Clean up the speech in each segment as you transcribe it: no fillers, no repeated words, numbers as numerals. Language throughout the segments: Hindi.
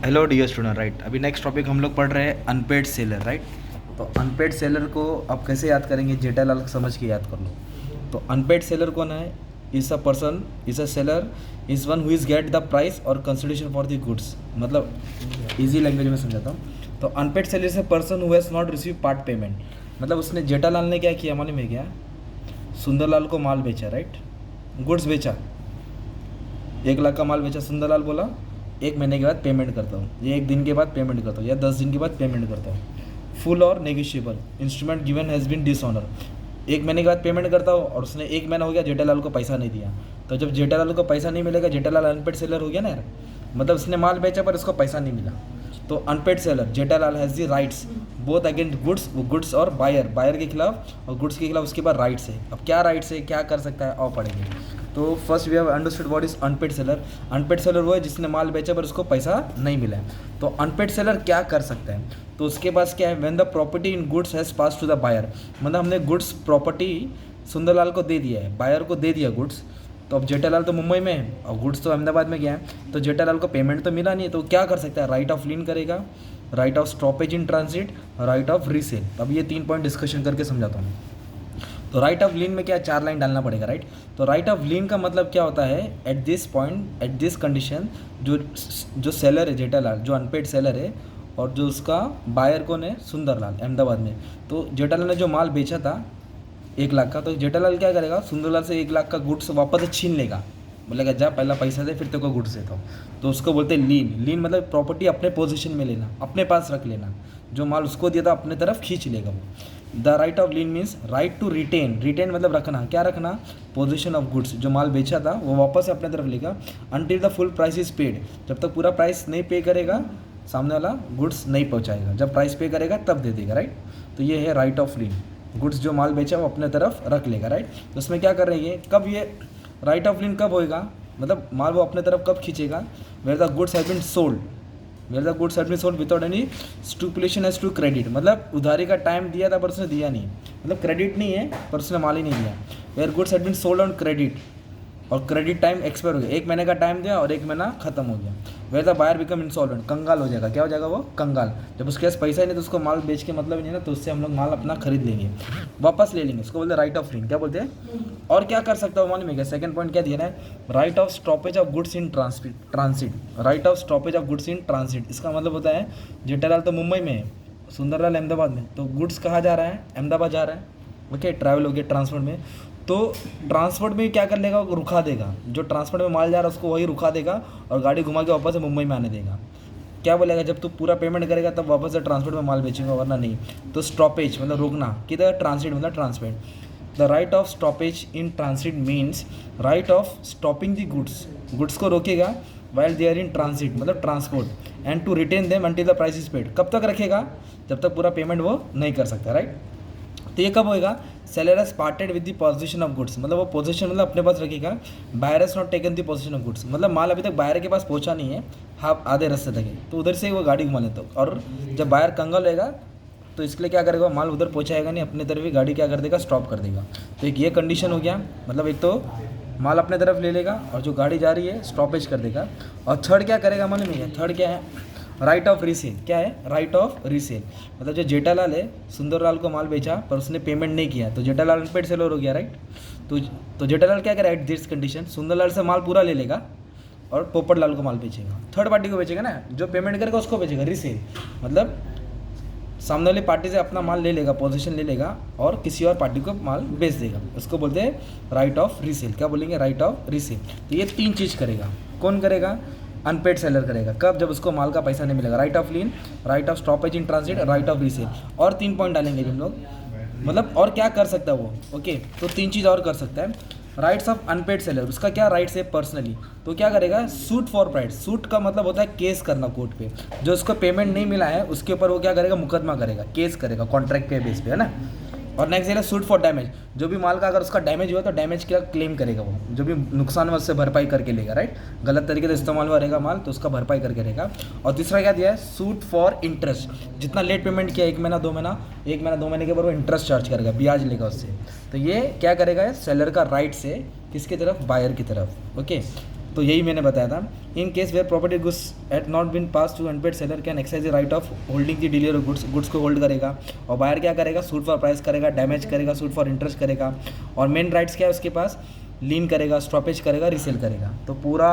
Hello dear student, right. अभी नेक्स्ट टॉपिक हम लोग पढ़ रहे हैं अनपेड सेलर, राइट। तो अनपेड सेलर को आप कैसे याद करेंगे, जेठालाल समझ के याद कर लो। तो अनपेड सेलर कौन है? Is a person, is a seller, is one who is get the price और कंसिडरेशन फॉर द गुड्स। मतलब इजी लैंग्वेज में समझाता हूँ। तो unpaid seller is a person who has not receive part payment. मतलब उसने, जेठालाल ने क्या किया मालूम है क्या? सुंदरलाल को माल बेचा, राइट, गुड्स बेचा, 1 लाख का माल बेचा। सुंदरलाल बोला 1 महीने के बाद पेमेंट करता हूँ, या 1 दिन के बाद पेमेंट करता हूँ, या 10 दिन के बाद पेमेंट करता हूँ। फुल और negotiable instrument given has been dishonour. 1 महीने के बाद पेमेंट करता हूँ और उसने 1 महीना हो गया, जेठालाल को पैसा नहीं दिया। तो जब जेठालाल को पैसा नहीं मिलेगा, जेठालाल अनपेड सेलर हो गया ना यार। मतलब उसने माल बेचा पर उसको पैसा नहीं मिला। तो unpaid seller, Jethalal has the rights both against goods, goods और बायर के खिलाफ और गुड्स के खिलाफ उसके पास राइट्स है। अब क्या राइट्स है, क्या कर सकता है, और पढ़ेंगे। तो first we have understood what is unpaid seller. Unpaid seller वो है जिसने माल बेचा पर उसको पैसा नहीं मिला है। तो अनपेड सेलर क्या कर सकता है? तो उसके पास क्या है? When the property in goods has pass to the buyer. मतलब हमने गुड्स प्रॉपर्टी सुंदरलाल को दे दिया है, बायर को दे दिया गुड्स। तो अब जेठालाल तो मुंबई में है और गुड्स तो अहमदाबाद में गया है। तो जेठालाल को पेमेंट तो मिला नहीं है, तो क्या कर सकता है? राइट ऑफ लीन करेगा, right of stoppage in transit, right of resale. अब ये 3 पॉइंट डिस्कशन करके समझाता हूँ। तो राइट ऑफ लीन में क्या, 4 लाइन डालना पड़ेगा, राइट। तो राइट ऑफ लीन का मतलब क्या होता है? At this point, at this condition, जो सेलर है जेठालाल, जो अनपेड सेलर है, और जो उसका बायर कौन है? सुंदरलाल, अहमदाबाद में। तो जेठालाल ने जो माल बेचा था 1 लाख का, तो जेठालाल क्या करेगा? सुंदरलाल से 1 लाख का गुड्स वापस छीन लेगा। बोलेगा जा पहला पैसा दे, फिर तेरे को गुड्स देता हूँ। तो उसको बोलते हैं लीन। लीन मतलब प्रॉपर्टी अपने पोजीशन में लेना, अपने पास रख लेना। जो माल उसको दिया था अपने तरफ खींच लेगा वो। The right of lien means right to retain. Retain मतलब रखना, क्या रखना? Possession of goods. जो माल बेचा था वो वापस अपने तरफ लेगा until the full price is paid. जब तक पूरा प्राइस नहीं पे करेगा, सामने वाला गुड्स नहीं पहुँचाएगा। जब प्राइस पे करेगा तब दे देगा, राइट। तो ये है राइट ऑफ लीन। गुड्स जो माल बेचा वो अपने तरफ रख लेगा, राइट। तो उसमें क्या कर रही है, कब ये राइट ऑफ लीन कब होएगा? मतलब माल वो अपने तरफ कब खींचेगा? Where the goods have been sold, where the goods have been sold without any stipulation as to credit. मतलब उधारी का टाइम दिया था पर उसने दिया नहीं, मतलब क्रेडिट नहीं है पर उसने माल ही नहीं दिया। Where goods have been sold on credit, और क्रेडिट टाइम एक्सपायर हो गया, 1 महीने का टाइम दिया और 1 महीना खत्म हो गया। Where the buyer become insolvent, कंगाल हो जाएगा। क्या हो जाएगा वो? कंगाल। जब उसके पास पैसा ही नहीं तो उसको माल बेच के मतलब ही नहीं ना, तो उससे हम लोग माल अपना खरीद लेंगे, वापस ले लेंगे। उसको बोलते हैं राइट ऑफ लीन। क्या बोलते हैं? और क्या कर सकता है मालूम है क्या? सेकंड पॉइंट क्या दिया है? Right of stoppage of goods in transit. Right of stoppage of goods in transit, इसका मतलब होता है जेठालाल तो मुंबई में है, सुंदरलाल अहमदाबाद में। तो गुड्स कहाँ जा रहा है? अहमदाबाद जा रहा है, ओके। ट्रैवल हो गया ट्रांसपोर्ट में, तो ट्रांसपोर्ट में क्या कर लेगा? रुका देगा। जो ट्रांसपोर्ट में माल जा रहा है उसको वही रुका देगा और गाड़ी घुमा के वापस से मुंबई में आने देगा। क्या बोलेगा? जब तू पूरा पेमेंट करेगा तब वापस से ट्रांसपोर्ट में माल बेचेगा, वरना नहीं। तो स्टॉपेज मतलब रुकना, किधर? ट्रांसिट मतलब transport. The right of stoppage in transit means right of stopping the goods. Goods को रोकेगा while they are in transit मतलब transport, and to retain them until the price is paid. कब तक रखेगा? जब तक पूरा पेमेंट वो नहीं कर सकता, राइट। तो ये कब होएगा? Seller has parted with the possession of goods, मतलब वो पोजीशन मतलब अपने पास रखेगा। Buyer has not taken the possession of goods, मतलब माल अभी तक बायर के पास पहुंचा नहीं है, हाँ आधे रास्ते तक है, तो उधर से वो गाड़ी घुमा लेता है। और जब बायर कंगाल रहेगा तो इसके लिए क्या करेगा? माल उधर पहुंचाएगा नहीं, अपने तरफ ही गाड़ी क्या कर देगा? स्टॉप कर देगा। तो एक ये कंडीशन हो गया, मतलब एक तो माल अपने तरफ ले लेगा और जो गाड़ी जा रही है स्टॉपेज कर देगा। और थर्ड क्या करेगा मालूम है? थर्ड क्या है? Right of resale. क्या है? Right of resale. मतलब जो जेठालाल है, सुंदरलाल को माल बेचा पर उसने पेमेंट नहीं किया, तो जेठालाल अनपेड सेलर हो गया, राइट। तो जेठालाल क्या करेगा? एट दिस कंडीशन सुंदरलाल से माल पूरा ले लेगा और पोपटलाल को माल बेचेगा। थर्ड पार्टी को बेचेगा ना, जो पेमेंट करेगा उसको बेचेगा। रीसेल मतलब सामने वाली पार्टी से अपना माल ले लेगा, पोजीशन ले लेगा और किसी और पार्टी को माल बेच देगा। उसको बोलते हैं राइट ऑफ रीसेल। क्या बोलेंगे? Right of resale. तो ये 3 चीज़ करेगा। कौन करेगा? अनपेड सेलर करेगा। कब? जब उसको माल का पैसा नहीं मिलेगा। Right of lean, right of stoppage in transit, right of resale. और 3 पॉइंट डालेंगे हम लोग, मतलब और क्या कर सकता है वो, ओके। तो 3 चीज़ और कर सकता है। राइट्स ऑफ अनपेड सेलर, उसका क्या राइट्स है पर्सनली? तो क्या करेगा? Suit for price. सूट का मतलब होता है केस करना कोर्ट पे। जो उसको पेमेंट नहीं मिला है उसके ऊपर वो क्या करेगा? मुकदमा करेगा, केस करेगा कॉन्ट्रैक्ट पे बेस पे, है ना। और नेक्स्ट है सूट फॉर डैमेज। जो भी माल का अगर उसका डैमेज हुआ तो डैमेज का क्लेम करेगा वो, जो भी नुकसान हुआ उससे भरपाई करके लेगा, राइट। गलत तरीके से इस्तेमाल हुआ रहेगा माल तो उसका भरपाई करके रहेगा। और तीसरा क्या दिया है? Suit for interest. जितना लेट पेमेंट किया, 1 महीना 2 महीना, 1 महीना 2 महीने के बाद वो इंटरेस्ट चार्ज करेगा, ब्याज लेगा उससे। तो ये क्या करेगा? सेलर का राइट से किसकी तरफ? बायर की तरफ, ओके। तो यही मैंने बताया था। In case where property goods at not been pass to unpaid seller can exercise the right of holding the deliver goods को होल्ड करेगा, और बायर क्या करेगा, सूट फॉर प्राइस करेगा, डैमेज करेगा, सूट फॉर इंटरेस्ट करेगा, और मेन राइट्स क्या है उसके पास, लीन करेगा, स्टॉपेज करेगा, रीसेल करेगा। तो पूरा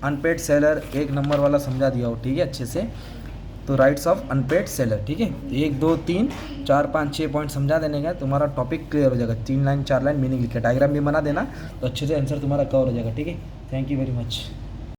अनपेड सेलर एक नंबर वाला समझा दिया हो, ठीक है, अच्छे से। तो राइट्स ऑफ अनपेड सेलर, ठीक है, 1 2 3 4 5 6 पॉइंट समझा देने का तुम्हारा टॉपिक क्लियर हो जाएगा। 3 लाइन 4 लाइन मीनिंग लिख के डायग्राम भी बना देना, तो अच्छे से आंसर तुम्हारा कवर हो जाएगा, ठीक है। Thank you very much.